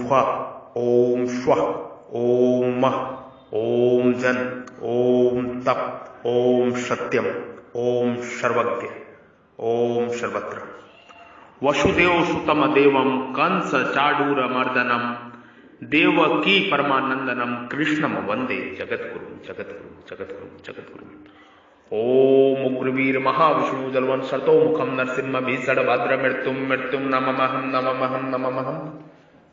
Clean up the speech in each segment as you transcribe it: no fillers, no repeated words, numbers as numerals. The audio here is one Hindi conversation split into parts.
फ, ओम श्वः, ओम मः, ओम जन, ओम तप, ओम सत्यम, ओम सर्वज्ञ, ओम सर्वत्र। वसुदेव सुतम देवम कंस चाडूर मर्दनम देवकी परमानंदनम कृष्णम वंदे जगद्गुरु जगद्गुरु जगद्गुरु जगद्गुरु। ओम उग्रवीर महाविष्णु जलवन सर्तो मुखम नरसिंह भीषण भद्र मृत्युम मृत्युम नममहम नममहम नममहम।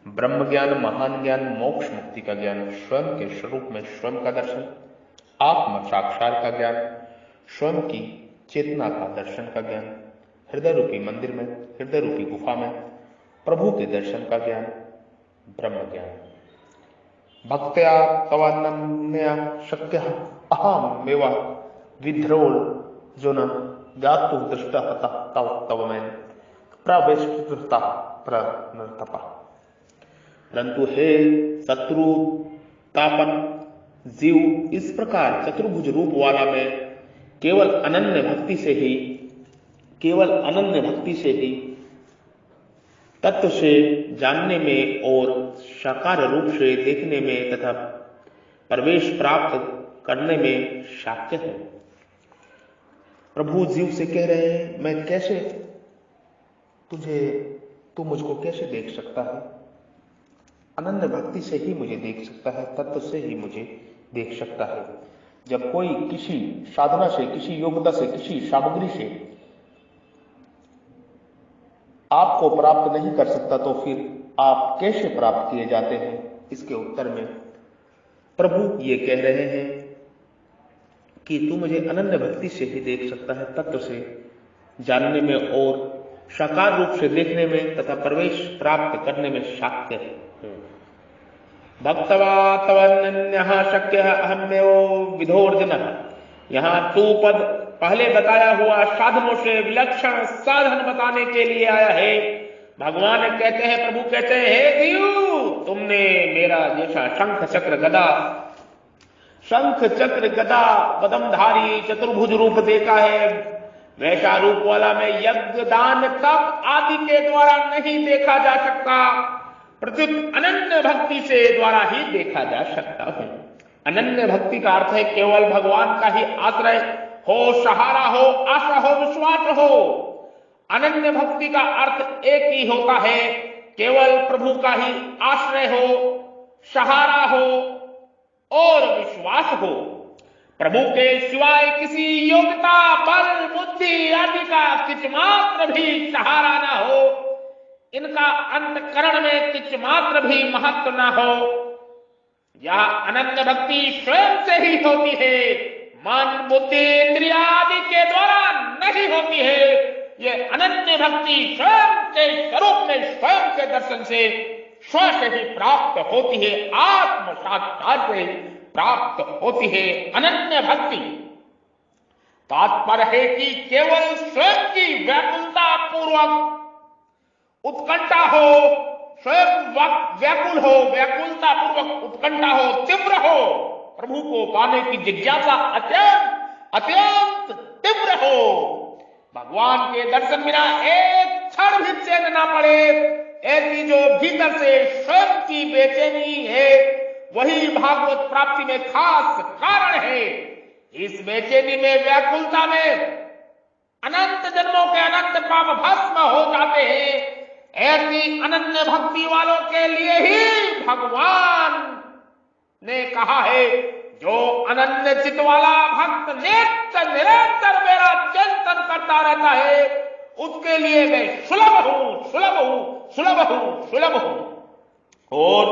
ब्रह्म ज्ञान, महान ज्ञान, मोक्ष मुक्ति का ज्ञान, स्वयं के स्वरूप में स्वयं का दर्शन, आत्म साक्षात का ज्ञान, स्वयं की चेतना का दर्शन का ज्ञान, हृदय रूपी मंदिर में, हृदय रूपी गुफा में प्रभु के दर्शन का ज्ञान, ब्रह्म ज्ञान। भक्त्या तवान्नन्या शक्य अहम मेवा विध्रोल जो न ज्ञातु दृष्टा तव तव में प्रवेष्टता प्रनर्तपा। परंतु हे शत्रुतापन जीव, इस प्रकार चतुर्भुज रूप वाला मैं केवल अनन्य भक्ति से ही तत्व से जानने में और साकार रूप से देखने में तथा प्रवेश प्राप्त करने में शक्य है। प्रभु जीव से कह रहे हैं, मैं कैसे तू मुझको कैसे देख सकता है? अनन्य भक्ति से ही मुझे देख सकता है, तत्व से ही मुझे देख सकता है। जब कोई किसी साधना से, किसी योग्यता से, किसी सामग्री से आपको प्राप्त नहीं कर सकता तो फिर आप कैसे प्राप्त किए जाते हैं? इसके उत्तर में प्रभु ये कह रहे हैं कि तू मुझे अनन्य भक्ति से ही देख सकता है, तत्व से जानने में और साकार रूप से देखने में तथा प्रवेश प्राप्त करने में शक्य है। भक्तवा तवन्यः शक्यः अहमेव विधोर्जनः। यहाँ तू पद पहले बताया हुआ साधनों से विलक्षण साधन बताने के लिए आया है। भगवान कहते हैं, प्रभु कहते हैं, हे देव, तुमने मेरा जैसा शंख चक्र गदा पदमधारी चतुर्भुज रूप देखा है, वैसा रूप वाला मैं यज्ञ दान तप आदि के द्वारा नहीं देखा जा सकता, प्रत्युत अनन्य भक्ति से द्वारा ही देखा जा सकता है। अनन्य भक्ति का अर्थ है केवल भगवान का ही आश्रय हो, सहारा हो, आशा हो, विश्वास हो। अनन्य भक्ति का अर्थ एक ही होता है, केवल प्रभु का ही आश्रय हो, सहारा हो और विश्वास हो। प्रभु के सिवाय किसी योग्यता, बल, बुद्धि आदि का किंच मात्र भी सहारा ना हो, इनका अंतकरण में किंच मात्र भी महत्व ना हो। यह अनन्य भक्ति स्वयं से ही होती है, मन, बुद्धि, इंद्रिया आदि के द्वारा नहीं होती है। यह अनन्य भक्ति स्वयं के स्वरूप में, स्वयं के दर्शन से, स्वयं से ही प्राप्त होती है, आत्म साक्षात से प्राप्त होती है अनन्य भक्ति। तात्पर्य है कि केवल स्वयं की व्याकुलता पूर्वक उत्कंठा हो, स्वयं व्याकुल हो, व्याकुलता पूर्वक उत्कंठा हो, तीव्र हो, प्रभु को पाने की जिज्ञासा अत्यंत तीव्र हो। भगवान के दर्शन बिना एक क्षण भी चैन ना पड़े, ऐसी जो भीतर से स्वयं की बेचैनी है, वही भागवत प्राप्ति में खास कारण है। इस बेचैनी में, व्याकुलता में अनंत जन्मों के अनंत पाप भस्म हो जाते हैं। ऐसी अनन्य भक्ति वालों के लिए ही भगवान ने कहा है, जो अनन्य चित्त वाला भक्त निरंतर मेरा चिंतन करता रहता है, उसके लिए मैं सुलभ हूं। और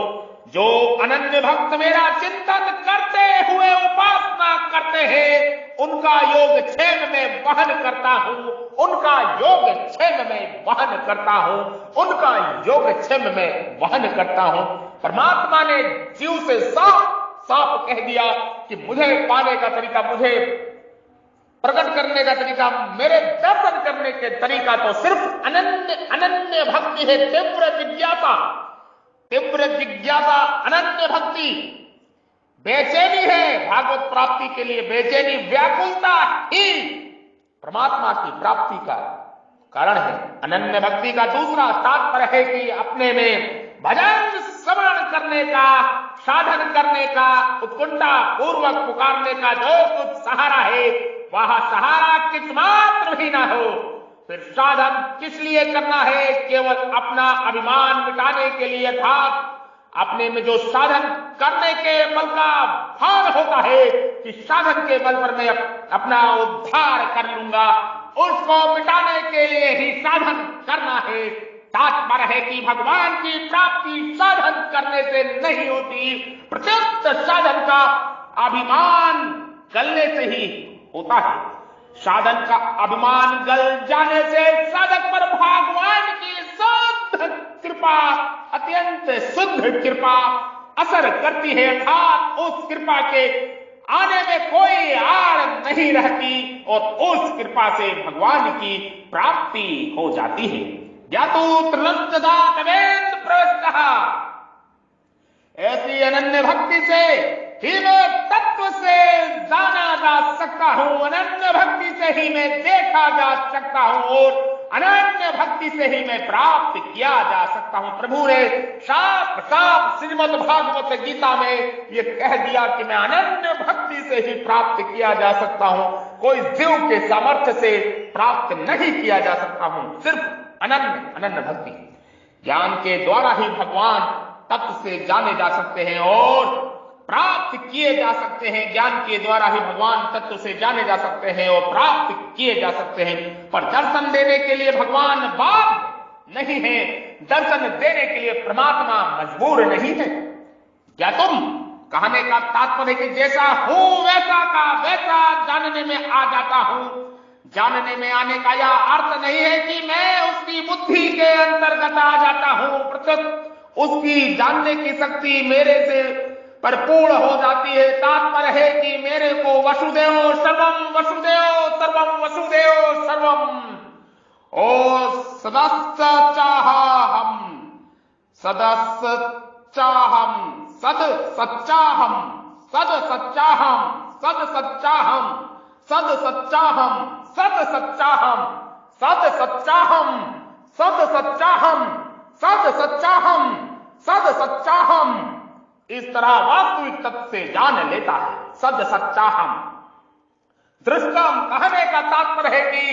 जो अनन्य भक्त मेरा चिंतन करते हुए उपासना करते हैं, उनका योग क्षेम में वहन करता हूं, उनका योग क्षेम में वहन करता हूं, उनका योग क्षेम में वहन करता हूं। परमात्मा ने जीव से साफ कह दिया कि मुझे पाने का तरीका, मुझे प्रकट करने का तरीका, मेरे दर्शन करने के तरीका तो सिर्फ अनन्य भक्ति है, तीव्र जिज्ञासा, अनन्य भक्ति। बेचैनी है भागवत प्राप्ति के लिए, बेचैनी, व्याकुलता ही परमात्मा की प्राप्ति का कारण है। अनन्य भक्ति का दूसरा तात्पर्य है कि अपने में भजन श्रवण करने का, साधन करने का, उत्कंठा पूर्वक पुकारने का जो कुछ सहारा है, वह सहारा किस मात्र भी ना हो, फिर साधन किस लिए करना है? केवल अपना अभिमान मिटाने के लिए था। अपने में जो साधन करने के बल का भान होता है कि साधन के बल पर मैं अपना उद्धार कर लूंगा, उसको मिटाने के लिए ही साधन करना है। तात्पर्य है कि भगवान की प्राप्ति साधन करने से नहीं होती, प्रत्यक्ष साधन का अभिमान गलने से ही होता है। साधन का अभिमान गल जाने से साधक पर भगवान की शुद्ध कृपा, अत्यंत शुद्ध कृपा असर करती है, अर्थात उस कृपा के आने में कोई आड़ नहीं रहती और उस कृपा से भगवान की प्राप्ति हो जाती है। ज्ञातु त्रिलोक्यदातवेन्द्र प्रविष्टः, ऐसी अनन्य भक्ति से ही मैं तत्व से जाना जा सकता हूं, अनन्य भक्ति से ही मैं देखा जा सकता हूं और अनन्य भक्ति से ही मैं प्राप्त किया जा सकता हूं। प्रभु ने साफ साफ श्रीमद् भागवत गीता में ये कह दिया कि मैं अनन्य भक्ति से ही प्राप्त किया जा सकता हूं, कोई जीव के सामर्थ्य से प्राप्त नहीं किया जा सकता हूं, सिर्फ अनन्य भक्ति। ज्ञान के द्वारा ही भगवान तत्व से जाने जा सकते हैं और प्राप्त किए जा सकते हैं। ज्ञान के द्वारा ही भगवान तत्व से जाने जा सकते हैं और प्राप्त किए जा सकते हैं। पर दर्शन देने के लिए भगवान बाध्य नहीं है, दर्शन देने के लिए परमात्मा मजबूर नहीं है। क्या तुम कहने का तात्पर्य कि जैसा हूं वैसा का वैसा जानने में आ जाता हूं। जानने में आने का यह अर्थ नहीं है कि मैं उसकी बुद्धि के अंतर्गत आ जाता हूं, प्रत्यक्ष उसकी जानने की शक्ति मेरे से परिपूर्ण हो जाती है। तात्पर्य है कि मेरे को वसुदेव सर्वम वसुदेव सर्वम ओ सदस्य चाहम सद सच्चाहम सद सच्चाहम सद सच्चाहम सद सच्चाहम सद सच्चाहम सद सच्चाहम सद सच्चाहम सद सच्चाहम सद सच्चाहम सद सच्चाहम, इस तरह वास्तविक तत्व से जान लेता है। सद सच्चाहम दृष्टम कहने का तात्पर्य है कि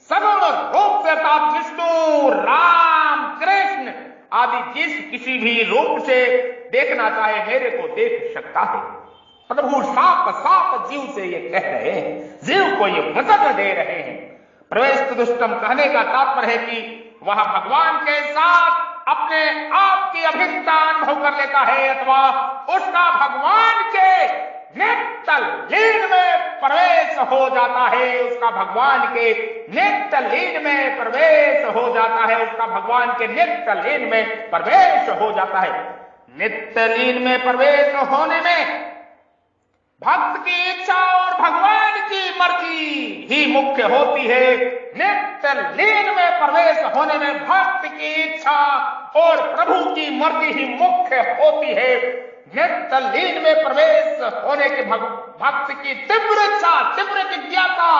सगुण रूप से अर्थात विष्णु, राम, कृष्ण आदि जिस किसी भी रूप से देखना चाहे मेरे को देख सकता है। प्रभु साफ साफ जीव से ये कह रहे हैं, जीव को ये वचन दे रहे हैं। प्रवेश दुष्टम कहने का तात्पर्य है कि वह भगवान के साथ अपने आप की अभिन्नता अनुभव कर लेता है अथवा उसका भगवान के नित्य लीन में प्रवेश हो जाता है, उसका भगवान के नित्य लीन में प्रवेश हो जाता है, उसका भगवान के नित्य लीन में प्रवेश हो जाता है। नित्य लीन में प्रवेश होने में भक्त की इच्छा और भगवान की मर्जी ही मुख्य होती है। नित्य लीन में प्रवेश होने में भक्त की इच्छा और प्रभु की मर्जी ही मुख्य होती है। नित्य लीन में प्रवेश होने के भक्त की तीव्र इच्छा, तीव्र जिज्ञासा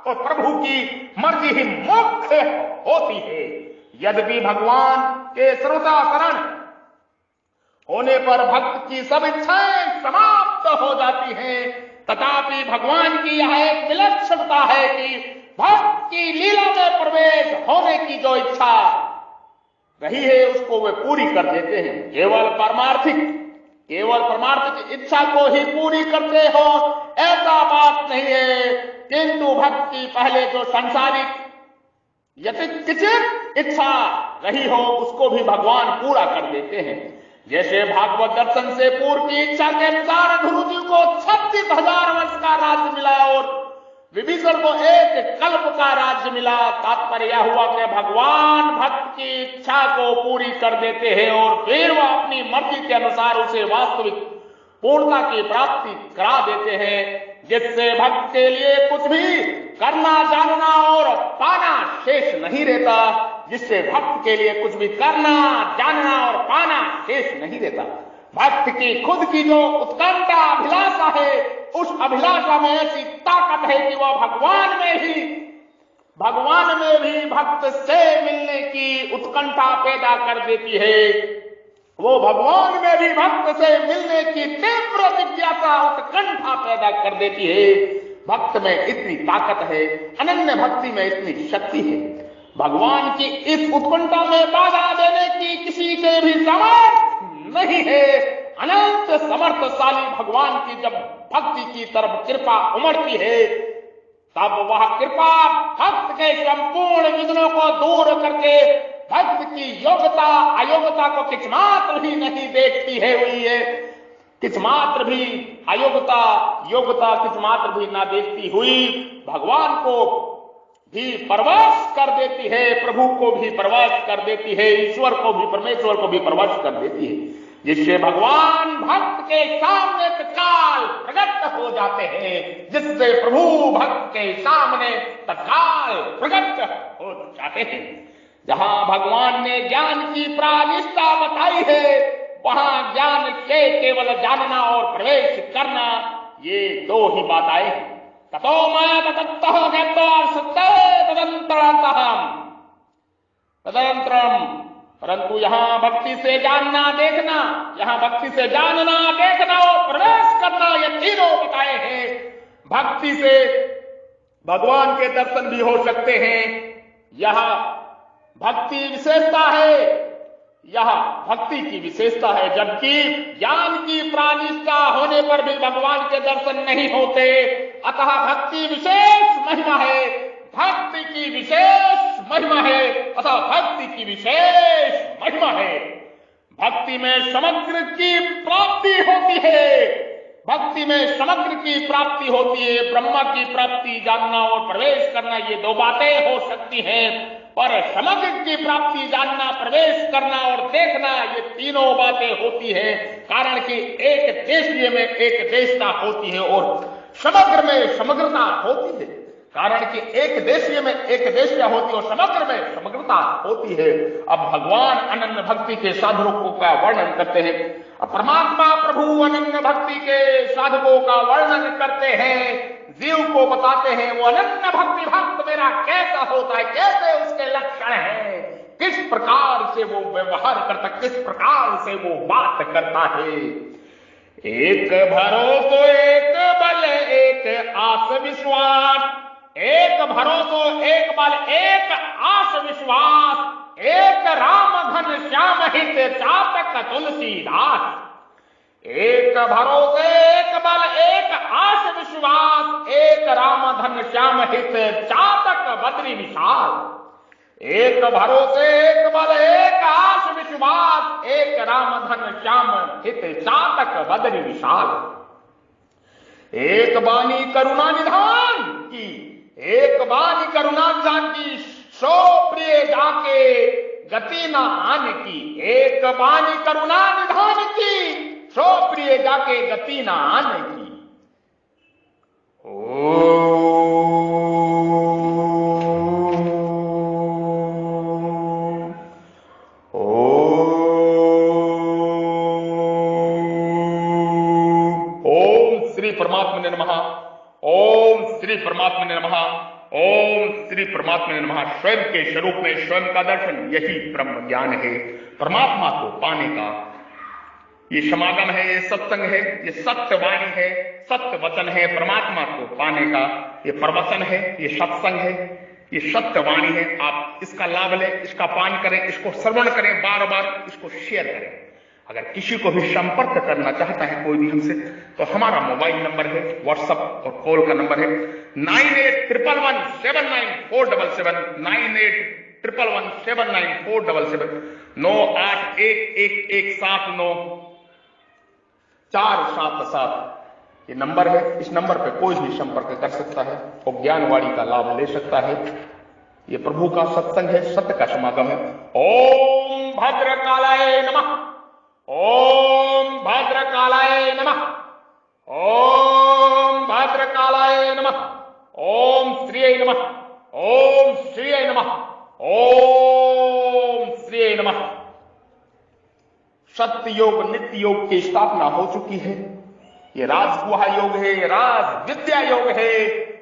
और प्रभु की मर्जी ही मुख्य होती है। यद्यपि भगवान के श्रोता शरण होने पर भक्त की सब इच्छाएं समाप्त हो जाती हैं, तथापि भगवान की यह एक विलक्षणता है कि भक्त की लीला में प्रवेश होने की जो इच्छा रही है उसको वे पूरी कर देते हैं। केवल परमार्थिक इच्छा को ही पूरी करते हो ऐसा बात नहीं है, किंतु भक्त की पहले जो सांसारिक यथिकिंचित इच्छा रही हो उसको भी भगवान पूरा कर देते हैं। जैसे भागवत दर्शन से पूर्व की इच्छा के अनुसार ध्रुव जी को 36,000 वर्ष का राज्य मिला और विभीषण को 1 कल्प का राज्य मिला। तात्पर्य यह हुआ कि भगवान भक्त की इच्छा को पूरी कर देते हैं और फिर वह अपनी मर्जी के अनुसार उसे वास्तविक पूर्णता की प्राप्ति करा देते हैं, जिससे भक्त के लिए कुछ भी करना, जानना और पाना शेष नहीं रहता। जिससे भक्त के लिए कुछ भी करना, जानना और पाना शेष नहीं रहता। भक्त की खुद की जो उत्कंठा अभिलाषा है, उस अभिलाषा में ऐसी ताकत है कि वह भगवान में भी भक्त से मिलने की उत्कंठा पैदा कर देती है। वो भगवान में भी भक्त से मिलने की तीव्र जिज्ञासा उत्कंठा पैदा कर देती है। भक्त में इतनी ताकत है, अनन्य भक्ति में इतनी शक्ति है। भगवान की इस उत्कंठा में बाधा देने की किसी के भी सामर्थ्य नहीं है। अनंत समर्थशाली भगवान की जब भक्ति की तरफ कृपा उमड़ती है, तब वह कृपा भक्त के संपूर्ण विघ्नों को दूर करके भक्त की योग्यता अयोग्यता को किस मात्र भी नहीं देखती है हुई है। किस मात्र भी अयोग्यता योग्यता किस मात्र भी ना देखती हुई भगवान को भी परवश कर देती है, प्रभु को भी परवश कर देती है, ईश्वर को भी परमेश्वर को भी परवश कर देती है, जिससे भगवान भक्त के सामने तत्काल प्रकट हो जाते हैं, जिससे प्रभु भक्त के सामने तत्काल प्रकट हो जाते हैं। जहां भगवान ने ज्ञान की प्रानिष्ठा बताई है, वहां ज्ञान से केवल जानना और प्रवेश करना, ये दो ही बातें हैं। ततो माया तत्तः तदनंतरम, परंतु यहां भक्ति से जानना देखना, यहां भक्ति से जानना देखना और प्रवेश करना, ये तीनों बताए हैं। भक्ति से भगवान के दर्शन भी हो सकते हैं। यह भक्ति विशेषता है, यह भक्ति की विशेषता है। जबकि ज्ञान की प्रानिष्ठा होने पर भी भगवान के दर्शन नहीं होते। अतः भक्ति विशेष महिमा है, भक्ति की विशेष महिमा है, अतः भक्ति की विशेष महिमा है। भक्ति में समग्र की प्राप्ति होती है, भक्ति में समग्र की प्राप्ति होती है। ब्रह्म की प्राप्ति जानना और प्रवेश करना, ये दो बातें हो सकती हैं, पर समग्र की प्राप्ति जानना, प्रवेश करना और देखना, ये तीनों बातें होती है। कारण कि एक देशीय में एक देशता होती है और समग्र में समग्रता होती है। कारण कि एक देशीय में एक देशिया होती है और समग्र में समग्रता होती है। अब भगवान अनन्य भक्ति के साधकों का वर्णन करते हैं। अब परमात्मा प्रभु अनन्य भक्ति के साधकों का वर्णन करते हैं, जीव को बताते हैं वो अनन्य भक्ति भक्त मेरा कैसा होता है, कैसे उसके लक्षण हैं, किस प्रकार से वो व्यवहार करता, किस प्रकार से वो बात करता है। एक भरोसो एक बल एक आस विश्वास, एक भरोसो एक बल एक आस विश्वास, एक राम घन श्याम हित चातक तुलसीदास। एक भरोसे एक बल एक आस विश्वास, एक राम धन श्याम हित चातक बद्री विशाल। एक भरोसे एक बल एक आस विश्वास, एक राम धन श्याम हित चातक बद्री विशाल। एक बानी करुणा निधान की, एक बानी करुणा निधान की, सो प्रिय जाके गति न आन की। एक बानी करुणा निधान की, सो प्रिय जाके गति न आन की। ओम श्री परमात्मने नमः। ओम श्री परमात्मने नमः। ओम श्री परमात्मने नमः। स्वयं के स्वरूप में स्वयं का दर्शन, यही ब्रह्म ज्ञान है। परमात्मा को पाने का ये समागम है, ये सत्संग है, ये सत्य वाणी है, सत्य वचन है। परमात्मा को पाने का ये प्रवचन है, ये सत्संग है, ये सत्य वाणी है। आप इसका लाभ लें, इसका पान करें, इसको श्रवण करें, बार बार इसको शेयर करें। अगर किसी को भी संपर्क करना चाहता है कोई भी हमसे, तो हमारा मोबाइल नंबर है, व्हाट्सएप और कॉल का नंबर है 9811179477, 9811179477, 9811179477 ये नंबर है। इस नंबर पे कोई भी संपर्क कर सकता है और ज्ञानवाणी का लाभ ले सकता है। ये प्रभु का सत्संग है, सत्य का समागम है। ओम भद्रकालाय नमः। ओम भद्रकालाय नमः। ओम भद्रकालाय नमः। ओम श्रीये नमः। ओम श्रीये नमः। ओम श्रीये नमः। सत्य योग नित्य योग की स्थापना हो चुकी है। ये राजगुहा योग है, ये राज विद्या योग है,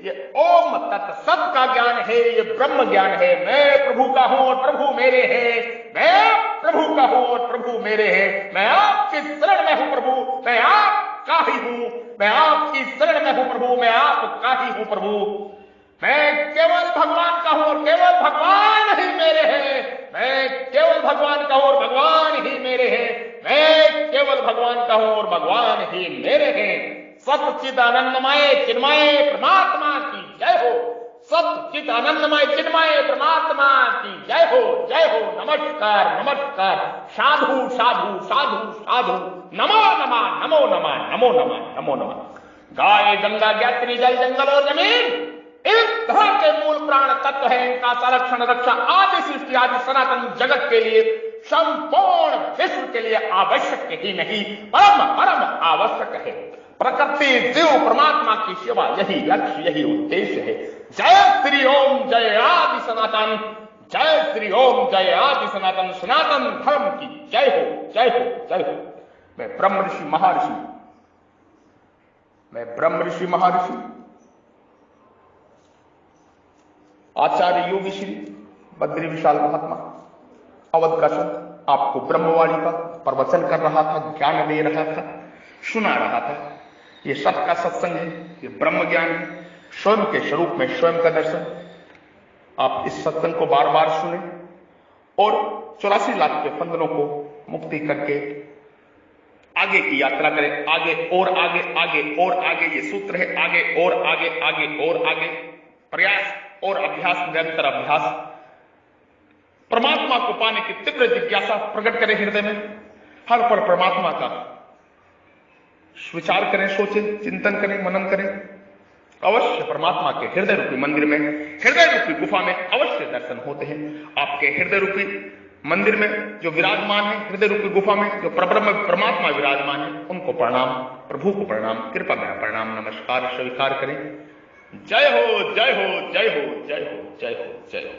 ये ओम तत् सत का ज्ञान है, ये ब्रह्म ज्ञान है। मैं प्रभु का हूं और प्रभु मेरे हैं, मैं प्रभु का हूं हूं और प्रभु मेरे हैं। मैं आपकी शरण में हूं प्रभु, मैं आपका ही हूं। मैं आपकी शरण में हूं प्रभु, मैं आपका ही हूं प्रभु। मैं केवल भगवान का हूं और केवल भगवान ही मेरे हैं। मैं केवल भगवान का हूं और भगवान ही मेरे हैं। मैं केवल भगवान का हूं और भगवान ही मेरे हैं। सच्चिद आनंदमय चिन्मय परमात्मा की जय हो। सच्चिद आनंदमय चिन्मय परमात्मा की जय हो, जय हो। नमस्कार नमस्कार, साधु साधु साधु साधु, नमो नमः नमो नमः नमो नमः नमो नमः। गाय गंगा ज्ञात्री जल जंगल और जमीन एक तरह के मूल प्राण तत्व है। इनका संरक्षण रक्षा आदि सृष्टि आदि सनातन जगत के लिए, संपूर्ण विश्व के लिए आवश्यक ही नहीं, परम परम आवश्यक है। प्रकृति जीव परमात्मा की सेवा यही लक्ष्य, यही उद्देश्य है। जय श्री ओम जय आदि सनातन, जय श्री ओम जय आदि सनातन, सनातन धर्म की जय हो, जय हो, जय हो। मैं ब्रह्म ऋषि महर्षि, मैं ब्रह्म ऋषि महर्षि आचार्य योगी श्री बद्री विशाल महात्मा अवध का संत आपको ब्रह्मवाणी का प्रवचन कर रहा था, ज्ञान दे रहा था, सुना रहा था। ये सबका सत्संग है, ये ब्रह्म ज्ञान है, स्वयं के स्वरूप में स्वयं का दर्शन। आप इस सत्संग को बार बार सुने और 84 लाख के बंधनों को मुक्ति करके आगे की यात्रा करें। आगे और आगे, आगे और आगे, ये सूत्र है, आगे और आगे, आगे और आगे, प्रयास और अभ्यास, निरंतर अभ्यास। परमात्मा को पाने की तीव्र जिज्ञासा प्रकट करें हृदय में। हर पल परमात्मा का विचार करें, सोचें, चिंतन करें, मनन करें। अवश्य परमात्मा के हृदय रूपी मंदिर में, हृदय रूपी गुफा में अवश्य दर्शन होते हैं। आपके हृदय रूपी मंदिर में जो विराजमान है, हृदय रूपी गुफा में जो परब्रह्म परमात्मा विराजमान है, उनको प्रणाम, प्रभु को प्रणाम, कृपा में प्रणाम, नमस्कार स्वीकार करें। जय हो, जय हो, जय हो, जय हो, जय हो, जय हो।